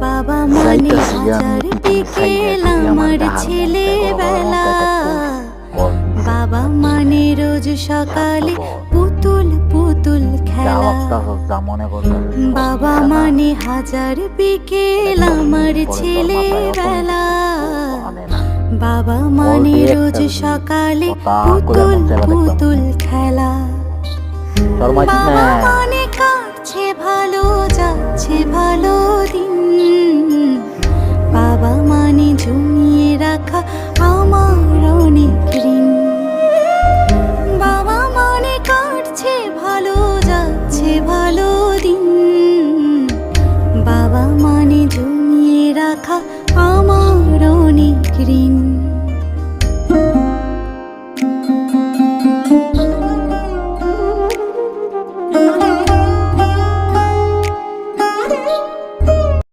বাবা মানে হাজার বিকেল আমার ছেলেবেলা। বাবা মানে রোজ সকালে পুতুল পুতুল খেলা। বাবা মানে হাজার বিকেল আমার ছেলেবেলা। বাবা মানে রোজ সকালে পুতুল পুতুল খেলা। বাবা মানে কাটছে ভালো যাচ্ছে ভালো দিন। বাবা মানে জমিয়ে রাখা আমার অনেক ঋণ। বাবা মানে কাটছে ভালো যাচ্ছে ভালো দিন। বাবা মানে জমিয়ে রাখা আমার অনেক ঋণ।